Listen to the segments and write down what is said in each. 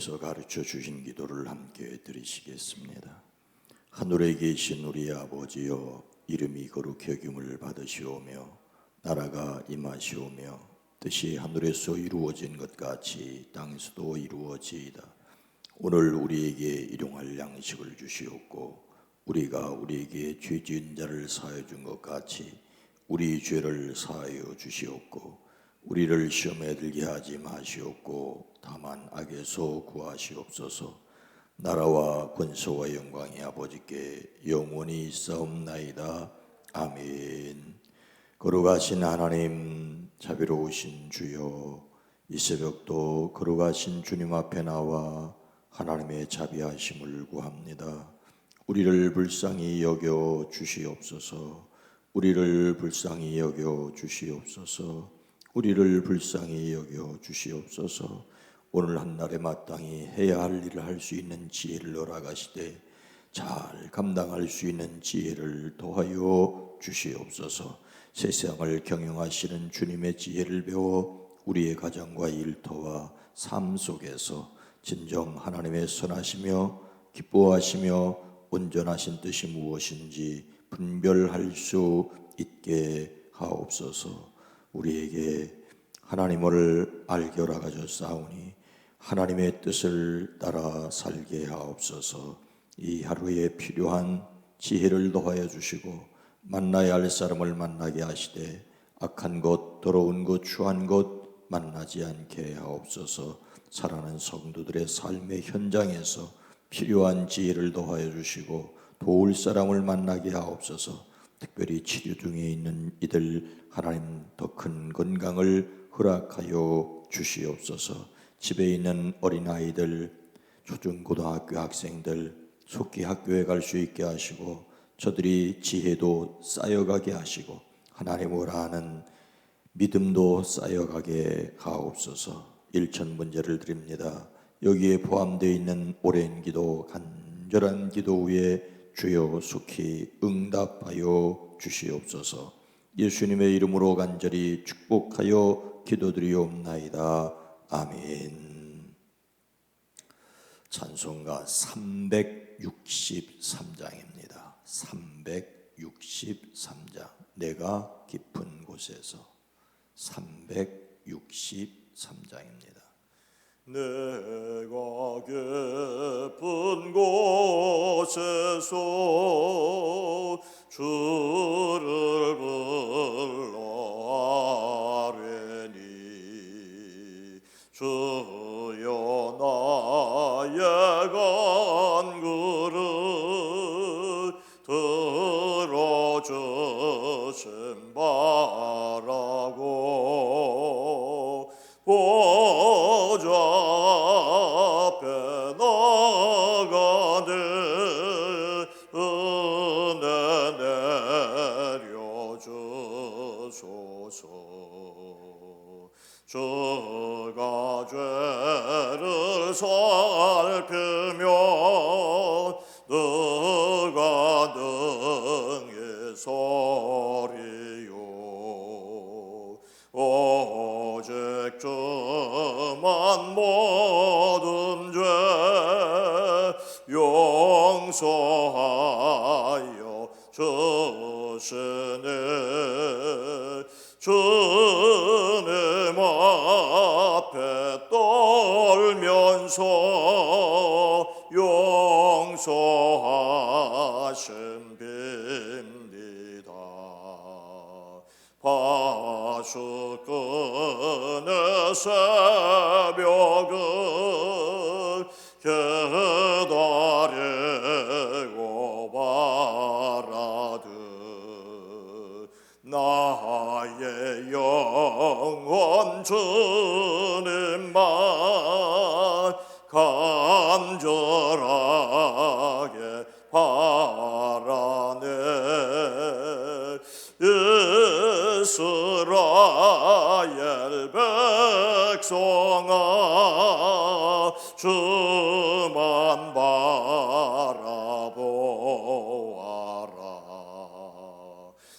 주님께서 가르쳐 주신 기도를 함께 드리시겠습니다. 하늘에 계신 우리 아버지여, 이름이 거룩히 여김을 받으시오며 나라가 임하시오며 뜻이 하늘에서 이루어진 것 같이 땅에서도 이루어지이다. 오늘 우리에게 일용할 양식을 주시옵고 우리가 우리에게 죄 지은 자를 사하여 준 것 같이 우리 죄를 사하여 주시옵고 우리를 시험에 들게 하지 마시옵고 다만 악에서 구하시옵소서. 나라와 권세와 영광이 아버지께 영원히 있사옵나이다. 아멘. 거룩하신 하나님, 자비로우신 주여, 이 새벽도 거룩하신 주님 앞에 나와 하나님의 자비하심을 구합니다. 우리를 불쌍히 여겨 주시옵소서. 우리를 불쌍히 여겨 주시옵소서. 우리를 불쌍히 여겨 주시옵소서. 오늘 한날에 마땅히 해야 할 일을 할 수 있는 지혜를 허락하시되 잘 감당할 수 있는 지혜를 더하여 주시옵소서. 세상을 경영하시는 주님의 지혜를 배워 우리의 가정과 일터와 삶 속에서 진정 하나님의 선하시며 기뻐하시며 온전하신 뜻이 무엇인지 분별할 수 있게 하옵소서. 우리에게 하나님을 알게 허락하셨사오니 하나님의 뜻을 따라 살게 하옵소서. 이 하루에 필요한 지혜를 더하여 주시고 만나야 할 사람을 만나게 하시되 악한 것, 더러운 것, 추한 것 만나지 않게 하옵소서. 살아가는 성도들의 삶의 현장에서 필요한 지혜를 더하여 주시고 도울 사람을 만나게 하옵소서. 특별히 치료 중에 있는 이들 하나님 더 큰 건강을 허락하여 주시옵소서. 집에 있는 어린아이들, 초중고등학교 학생들 속히 학교에 갈 수 있게 하시고 저들이 지혜도 쌓여가게 하시고 하나님을 아는 믿음도 쌓여가게 하옵소서. 일천 문제를 드립니다. 여기에 포함되어 있는 오랜 기도, 간절한 기도 위에 주여 속히 응답하여 주시옵소서. 예수님의 이름으로 간절히 축복하여 기도드리옵나이다. 아멘. 찬송가 363장입니다. 363장. 내가 깊은 곳에서. 363장입니다. 내가 깊은 곳에서 주를 불러 아뢰니 주여 나의 간구를 들어주심 바라고 보좌 앞에 나가네 은혜 내려주소서. 주가 죄를 살피며 누가 능히소리요 오직 주만 모든 죄 용서하여 주시네. 주님 앞에 떨면서 용서하심 빕니다. 파수꾼의 새벽을 기다리고 바라듯 나의 영혼 주님만 간절하게 바라네. 이스라엘 백성아 주만 바라보아라.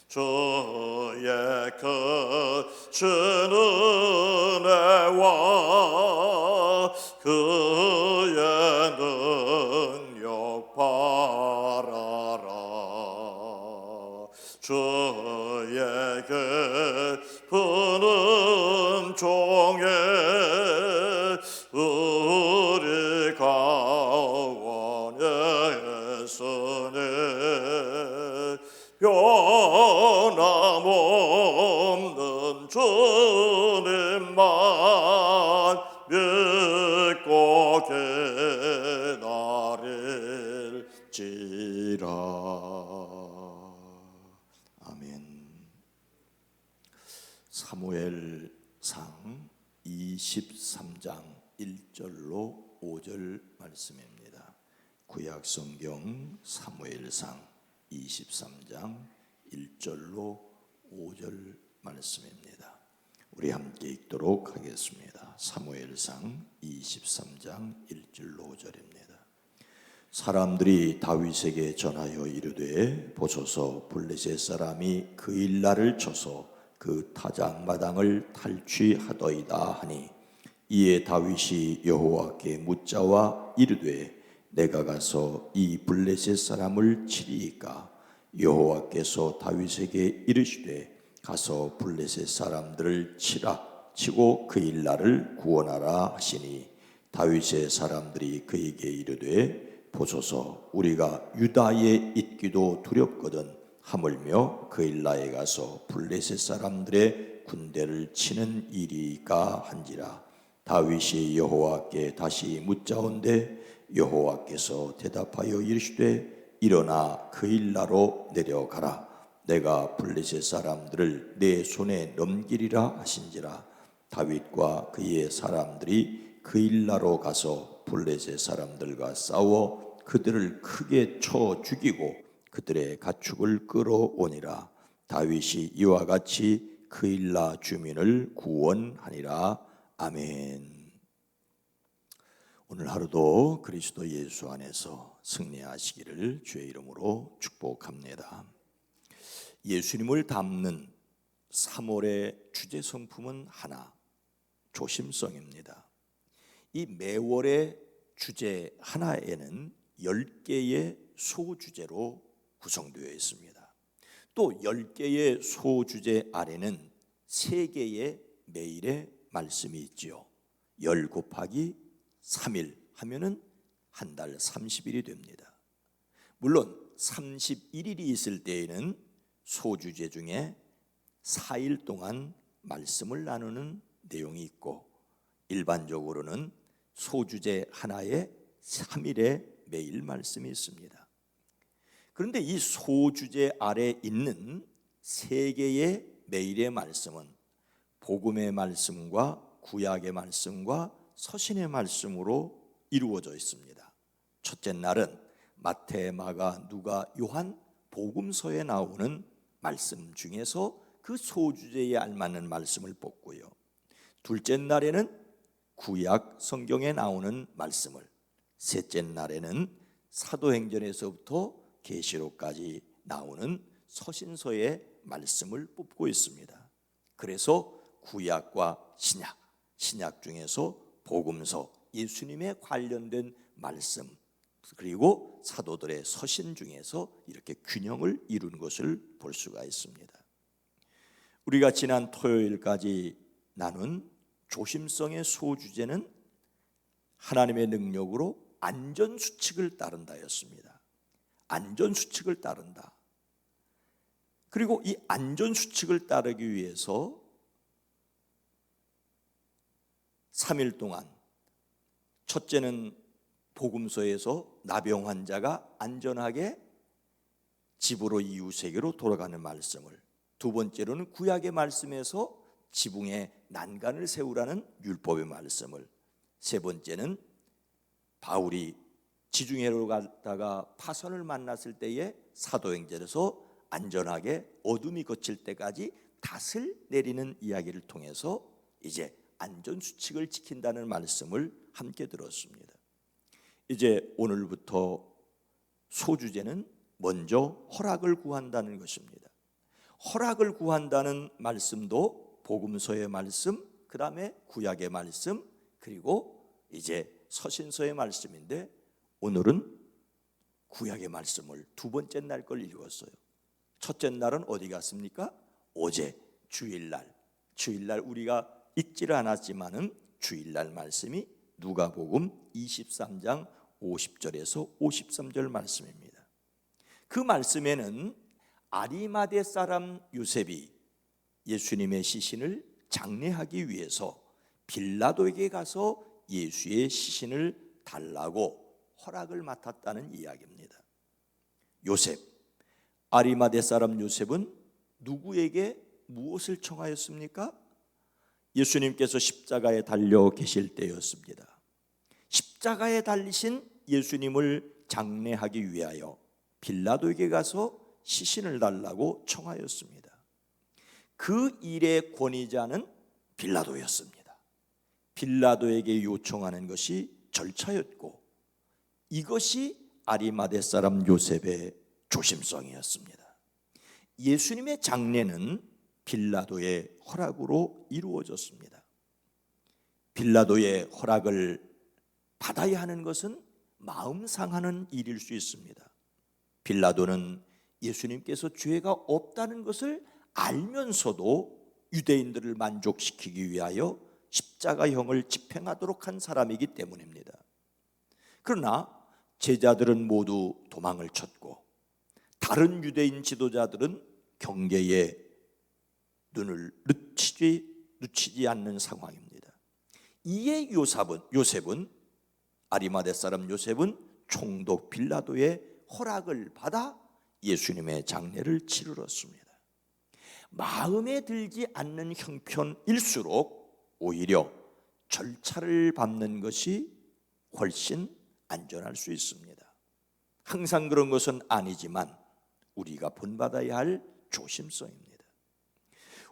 주의 크신 은혜와 그 주에게 부는 종에 우리가 원했으니 변함없는 주님만 믿고 기다릴지라. 아멘. 사무엘상 23장 1절로 5절 말씀입니다. 구약 성경 사무엘상 23장 1절로 5절 말씀입니다. 우리 함께 읽도록 하겠습니다. 사무엘상 23장 1절로 5절입니다. 사람들이 다윗에게 전하여 이르되 보소서 블레셋 사람이 그일라를 쳐서 그 타작마당을 탈취하더이다 하니 이에 다윗이 여호와께 묻자와 이르되 내가 가서 이 블레셋 사람을 치리이까 여호와께서 다윗에게 이르시되 가서 블레셋 사람들을 치고 그일라를 구원하라 하시니 다윗의 사람들이 그에게 이르되 보소서 우리가 유다에 있기도 두렵거든 하물며 그일라에 가서 블레셋 사람들의 군대를 치는 일이까 한지라. 다윗이 여호와께 다시 묻자온데 여호와께서 대답하여 이르시되 일어나 그일라로 내려가라. 내가 블레셋 사람들을 내 손에 넘기리라 하신지라. 다윗과 그의 사람들이 그일라로 가서 블레셋 사람들과 싸워 그들을 크게 쳐 죽이고 그들의 가축을 끌어오니라. 다윗이 이와 같이 그일라 주민을 구원하니라. 아멘. 오늘 하루도 그리스도 예수 안에서 승리하시기를 주의 이름으로 축복합니다. 예수님을 담는 3월의 주제 성품은 하나, 조심성입니다. 이 매월의 주제 하나에는 10개의 소주제로 구성되어 있습니다. 또 10개의 소주제 아래는 3개의 매일의 말씀이 있지요. 10 곱하기 3일 하면은 한 달 30일이 됩니다. 물론 31일이 있을 때에는 소주제 중에 4일 동안 말씀을 나누는 내용이 있고 일반적으로는 소주제 하나에 3일의 매일 말씀이 있습니다. 그런데 이 소주제 아래 있는 3개의 매일의 말씀은 복음의 말씀과 구약의 말씀과 서신의 말씀으로 이루어져 있습니다. 첫째 날은 마태, 마가, 누가, 요한 복음서에 나오는 말씀 중에서 그 소주제에 알맞는 말씀을 뽑고요. 둘째 날에는 구약 성경에 나오는 말씀을, 셋째 날에는 사도행전에서부터 계시록까지 나오는 서신서의 말씀을 뽑고 있습니다. 그래서 구약과 신약 중에서 복음서, 예수님에 관련된 말씀, 그리고 사도들의 서신 중에서 이렇게 균형을 이룬 것을 볼 수가 있습니다. 우리가 지난 토요일까지 나눈 조심성의 소주제는 하나님의 능력으로 안전수칙을 따른다였습니다. 안전수칙을 따른다. 그리고 이 안전수칙을 따르기 위해서 3일 동안, 첫째는 복음서에서 나병 환자가 안전하게 집으로 이웃에게로 돌아가는 말씀을, 두 번째로는 구약의 말씀에서 지붕에 난간을 세우라는 율법의 말씀을, 세 번째는 바울이 지중해로 갔다가 파선을 만났을 때에 사도행전에서 안전하게 어둠이 걷힐 때까지 닷을 내리는 이야기를 통해서 이제 안전수칙을 지킨다는 말씀을 함께 들었습니다. 이제 오늘부터 소주제는 먼저 허락을 구한다는 것입니다. 허락을 구한다는 말씀도 복음서의 말씀, 그 다음에 구약의 말씀, 그리고 이제 서신서의 말씀인데 오늘은 구약의 말씀을 두 번째 날 걸 읽었어요. 첫째 날은 어디 갔습니까? 어제 주일날 우리가 읽지를 않았지만은 주일날 말씀이 누가복음 23장 50절에서 53절 말씀입니다. 그 말씀에는 아리마대 사람 요셉이 예수님의 시신을 장례하기 위해서 빌라도에게 가서 예수의 시신을 달라고 허락을 맡았다는 이야기입니다. 요셉, 아리마대 사람 요셉은 누구에게 무엇을 청하였습니까? 예수님께서 십자가에 달려 계실 때였습니다. 십자가에 달리신 예수님을 장례하기 위하여 빌라도에게 가서 시신을 달라고 청하였습니다. 그 일의 권위자는 빌라도였습니다. 빌라도에게 요청하는 것이 절차였고 이것이 아리마대 사람 요셉의 조심성이었습니다. 예수님의 장례는 빌라도의 허락으로 이루어졌습니다. 빌라도의 허락을 받아야 하는 것은 마음 상하는 일일 수 있습니다. 빌라도는 예수님께서 죄가 없다는 것을 알면서도 유대인들을 만족시키기 위하여 십자가형을 집행하도록 한 사람이기 때문입니다. 그러나 제자들은 모두 도망을 쳤고 다른 유대인 지도자들은 경계에 눈을 늦추지 않는 상황입니다. 이에 요셉은 아리마대 사람 요셉은 총독 빌라도의 허락을 받아 예수님의 장례를 치르렀습니다. 마음에 들지 않는 형편일수록 오히려 절차를 밟는 것이 훨씬 안전할 수 있습니다. 항상 그런 것은 아니지만 우리가 본받아야 할 조심성입니다.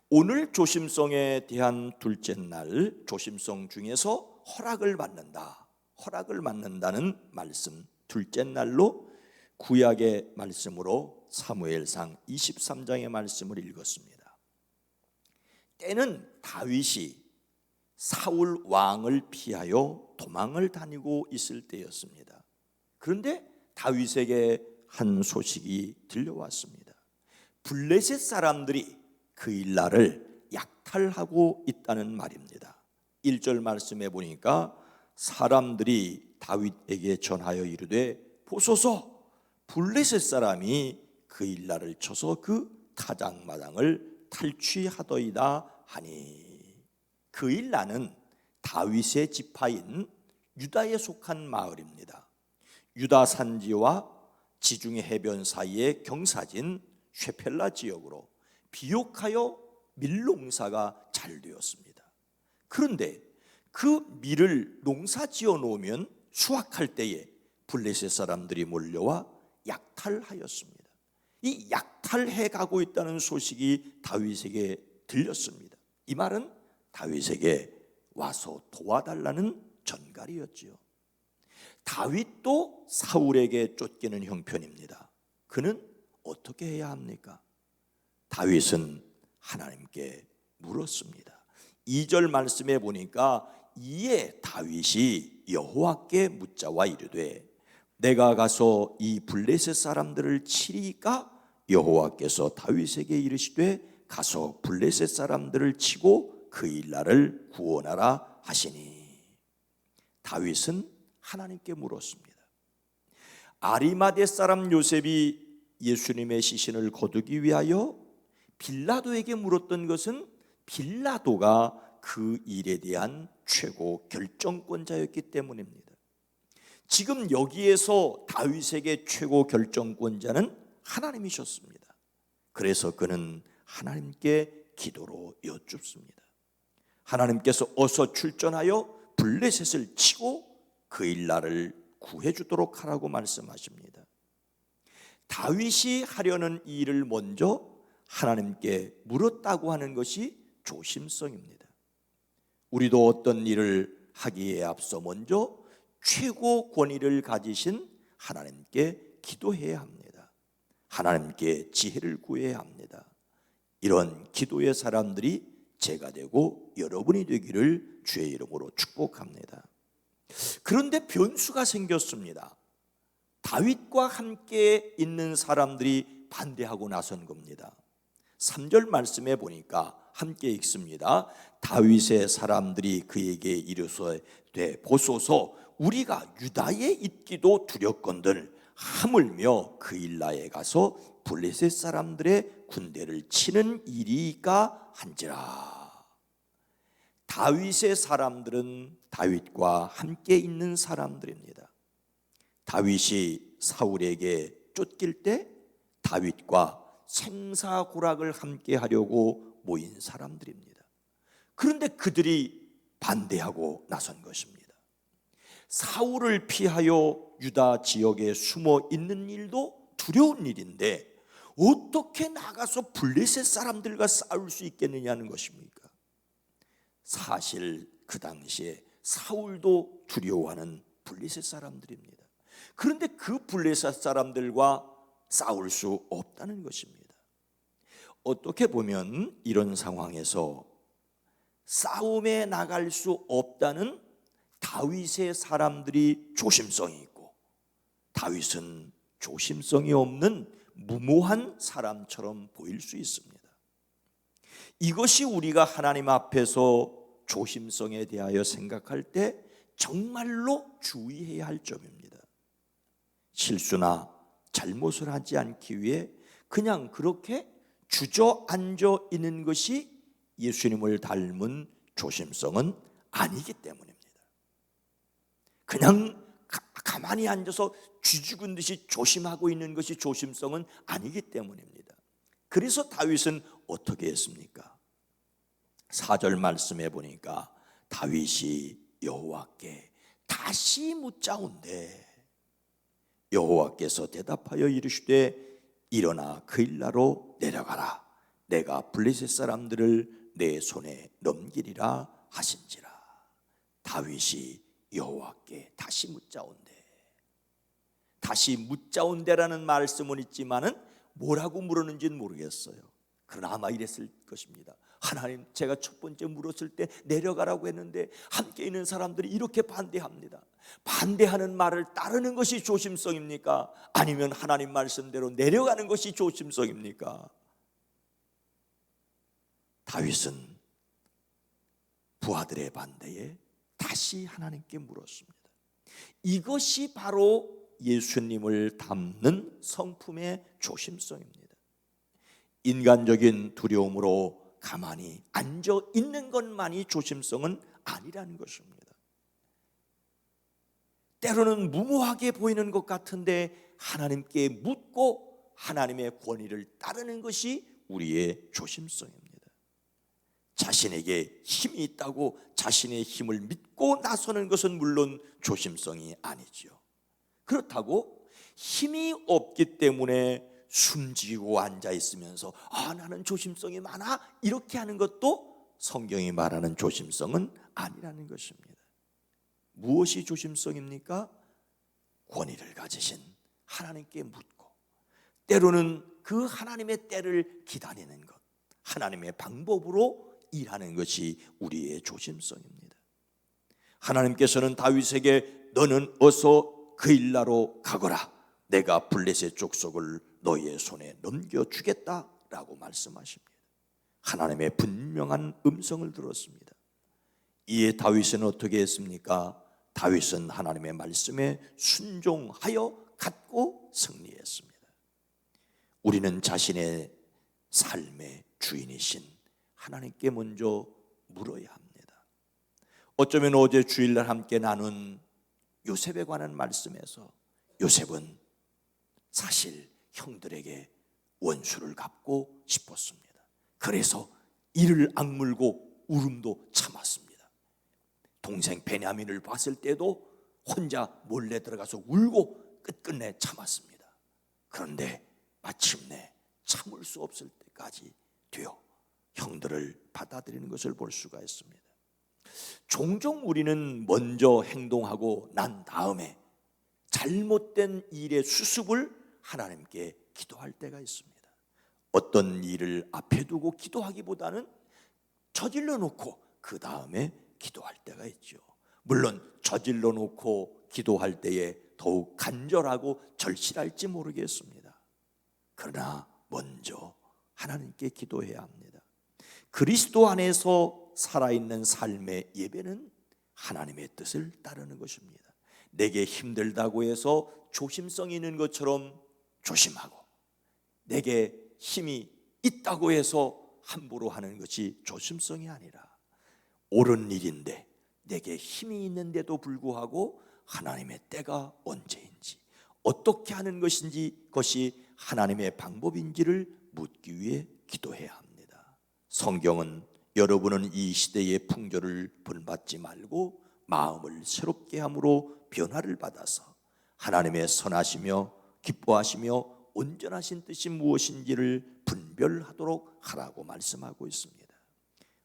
오늘 조심성에 대한 둘째 날, 조심성 중에서 허락을 받는다는 말씀, 둘째 날로 구약의 말씀으로 사무엘상 23장의 말씀을 읽었습니다. 때는 다윗이 사울 왕을 피하여 도망을 다니고 있을 때였습니다. 그런데 다윗에게 한 소식이 들려왔습니다. 블레셋 사람들이 그 일날을 약탈하고 있다는 말입니다. 1절 말씀에 보니까 사람들이 다윗에게 전하여 이르되 보소서 블레셋 사람이 그 일날을 쳐서 그 타작마당을 탈취하더이다 하니, 그 일라는 다윗의 지파인 유다에 속한 마을입니다. 유다 산지와 지중해 해변 사이의 경사진 쉐펠라 지역으로 비옥하여 밀농사가 잘 되었습니다. 그런데 그 밀을 농사 지어 놓으면 수확할 때에 블레셋 사람들이 몰려와 약탈하였습니다. 이 약탈해 가고 있다는 소식이 다윗에게 들렸습니다. 이 말은 다윗에게 와서 도와달라는 전갈이었지요. 다윗도 사울에게 쫓기는 형편입니다. 그는 어떻게 해야 합니까? 다윗은 하나님께 물었습니다. 2절 말씀에 보니까 이에 다윗이 여호와께 묻자와 이르되 내가 가서 이 블레셋 사람들을 치리까? 여호와께서 다윗에게 이르시되 가서 블레셋 사람들을 치고 그 일날을 구원하라 하시니, 다윗은 하나님께 물었습니다. 아리마대 사람 요셉이 예수님의 시신을 거두기 위하여 빌라도에게 물었던 것은 빌라도가 그 일에 대한 최고 결정권자였기 때문입니다. 지금 여기에서 다윗에게 최고 결정권자는 하나님이셨습니다. 그래서 그는 하나님께 기도로 여쭙습니다. 하나님께서 어서 출전하여 블레셋을 치고 그 일날을 구해주도록 하라고 말씀하십니다. 다윗이 하려는 일을 먼저 하나님께 물었다고 하는 것이 조심성입니다. 우리도 어떤 일을 하기에 앞서 먼저 최고 권위를 가지신 하나님께 기도해야 합니다. 하나님께 지혜를 구해야 합니다. 이런 기도의 사람들이 제가 되고 여러분이 되기를 주의 이름으로 축복합니다. 그런데 변수가 생겼습니다. 다윗과 함께 있는 사람들이 반대하고 나선 겁니다. 3절 말씀에 보니까 함께 읽습니다. 다윗의 사람들이 그에게 이르되 보소서 우리가 유다에 있기도 두렵건들 하물며 그일라에 가서 블레셋 사람들의 군대를 치는 일이까 한지라. 다윗의 사람들은 다윗과 함께 있는 사람들입니다. 다윗이 사울에게 쫓길 때 다윗과 생사고락을 함께 하려고 모인 사람들입니다. 그런데 그들이 반대하고 나선 것입니다. 사울을 피하여 유다 지역에 숨어 있는 일도 두려운 일인데 어떻게 나가서 블레셋 사람들과 싸울 수 있겠느냐는 것입니까? 사실 그 당시에 사울도 두려워하는 블레셋 사람들입니다. 그런데 그 블레셋 사람들과 싸울 수 없다는 것입니다. 어떻게 보면 이런 상황에서 싸움에 나갈 수 없다는 다윗의 사람들이 조심성이 있고 다윗은 조심성이 없는 무모한 사람처럼 보일 수 있습니다. 이것이 우리가 하나님 앞에서 조심성에 대하여 생각할 때 정말로 주의해야 할 점입니다. 실수나 잘못을 하지 않기 위해 그냥 그렇게 주저앉아 있는 것이 예수님을 닮은 조심성은 아니기 때문입니다. 그냥 가만히 앉아서 쥐죽은 듯이 조심하고 있는 것이 조심성은 아니기 때문입니다. 그래서 다윗은 어떻게 했습니까? 4절 말씀해 보니까 다윗이 여호와께 다시 묻자온대 여호와께서 대답하여 이르시되 일어나 그일라로 내려가라 내가 블레셋 사람들을 내 손에 넘기리라 하신지라. 다윗이 여호와께 다시 묻자온대. 다시 묻자온대라는 말씀은 있지만은 뭐라고 물었는지는 모르겠어요. 그러나 아마 이랬을 것입니다. 하나님, 제가 첫 번째 물었을 때 내려가라고 했는데 함께 있는 사람들이 이렇게 반대합니다. 반대하는 말을 따르는 것이 조심성입니까? 아니면 하나님 말씀대로 내려가는 것이 조심성입니까? 다윗은 부하들의 반대에 다시 하나님께 물었습니다. 이것이 바로 예수님을 닮는 성품의 조심성입니다. 인간적인 두려움으로 가만히 앉아 있는 것만이 조심성은 아니라는 것입니다. 때로는 무모하게 보이는 것 같은데 하나님께 묻고 하나님의 권위를 따르는 것이 우리의 조심성입니다. 자신에게 힘이 있다고 자신의 힘을 믿고 나서는 것은 물론 조심성이 아니죠. 그렇다고 힘이 없기 때문에 숨지고 앉아 있으면서 나는 조심성이 많아 이렇게 하는 것도 성경이 말하는 조심성은 아니라는 것입니다. 무엇이 조심성입니까? 권위를 가지신 하나님께 묻고 때로는 그 하나님의 때를 기다리는 것, 하나님의 방법으로 일하는 것이 우리의 조심성입니다. 하나님께서는 다윗에게 너는 어서 그일라로 가거라 내가 블레셋 족속을 너의 손에 넘겨주겠다라고 말씀하십니다. 하나님의 분명한 음성을 들었습니다. 이에 다윗은 어떻게 했습니까? 다윗은 하나님의 말씀에 순종하여 갖고 승리했습니다. 우리는 자신의 삶의 주인이신 하나님께 먼저 물어야 합니다. 어쩌면 어제 주일날 함께 나눈 요셉에 관한 말씀에서 요셉은 사실 형들에게 원수를 갚고 싶었습니다. 그래서 이를 악물고 울음도 참았습니다. 동생 베냐민을 봤을 때도 혼자 몰래 들어가서 울고 끝끝내 참았습니다. 그런데 마침내 참을 수 없을 때까지 되어 형들을 받아들이는 것을 볼 수가 있습니다. 종종 우리는 먼저 행동하고 난 다음에 잘못된 일의 수습을 하나님께 기도할 때가 있습니다. 어떤 일을 앞에 두고 기도하기보다는 저질러 놓고 그 다음에 기도할 때가 있죠. 물론 저질러 놓고 기도할 때에 더욱 간절하고 절실할지 모르겠습니다. 그러나 먼저 하나님께 기도해야 합니다. 그리스도 안에서 살아있는 삶의 예배는 하나님의 뜻을 따르는 것입니다. 내게 힘들다고 해서 조심성 있는 것처럼 조심하고, 내게 힘이 있다고 해서 함부로 하는 것이 조심성이 아니라 옳은 일인데 내게 힘이 있는데도 불구하고 하나님의 때가 언제인지, 어떻게 하는 것인지, 그것이 하나님의 방법인지를 묻기 위해 기도해야 합니다. 성경은 여러분은 이 시대의 풍조를 본받지 말고 마음을 새롭게 함으로 변화를 받아서 하나님의 선하시며 기뻐하시며 온전하신 뜻이 무엇인지를 분별하도록 하라고 말씀하고 있습니다.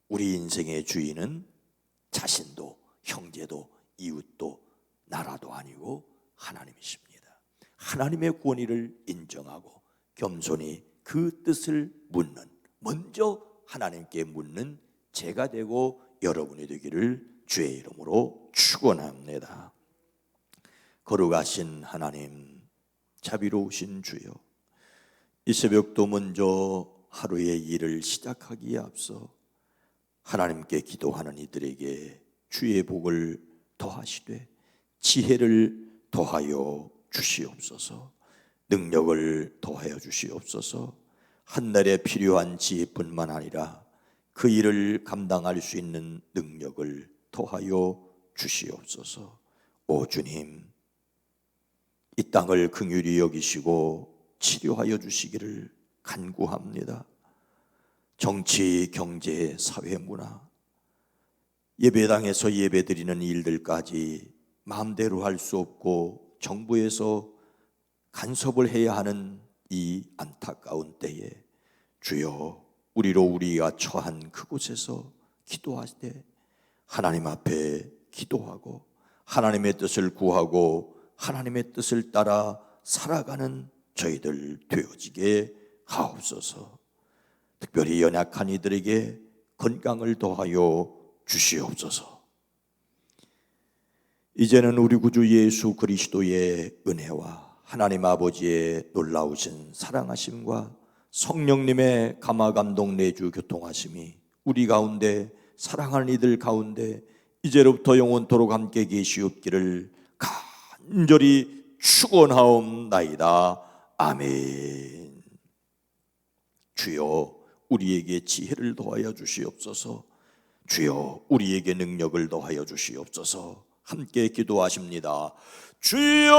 우리 인생의 주인은 자신도 형제도 이웃도 나라도 아니고 하나님이십니다. 하나님의 권위를 인정하고 겸손히 그 뜻을 묻는, 먼저 하나님께 묻는 제가 되고 여러분이 되기를 주의 이름으로 축원합니다. 거룩하신 하나님, 자비로우신 주여, 이 새벽도 먼저 하루의 일을 시작하기에 앞서 하나님께 기도하는 이들에게 주의 복을 더하시되 지혜를 더하여 주시옵소서, 능력을 더하여 주시옵소서. 한날에 필요한 지혜뿐만 아니라 그 일을 감당할 수 있는 능력을 더하여 주시옵소서. 오 주님, 이 땅을 긍휼히 여기시고 치료하여 주시기를 간구합니다. 정치, 경제, 사회, 문화, 예배당에서 예배드리는 일들까지 마음대로 할 수 없고 정부에서 간섭을 해야 하는 이 안타까운 때에 주여, 우리로 우리가 처한 그곳에서 기도할 때 하나님 앞에 기도하고 하나님의 뜻을 구하고 하나님의 뜻을 따라 살아가는 저희들 되어지게 하옵소서. 특별히 연약한 이들에게 건강을 더하여 주시옵소서. 이제는 우리 구주 예수 그리스도의 은혜와 하나님 아버지의 놀라우신 사랑하심과 성령님의 감화감동 내주 교통하심이 우리 가운데, 사랑하는 이들 가운데 이제로부터 영원토록 함께 계시옵기를 간절히 축원하옵나이다. 아멘. 주여, 우리에게 지혜를 더하여 주시옵소서. 주여, 우리에게 능력을 더하여 주시옵소서. 함께 기도하십니다. 주여.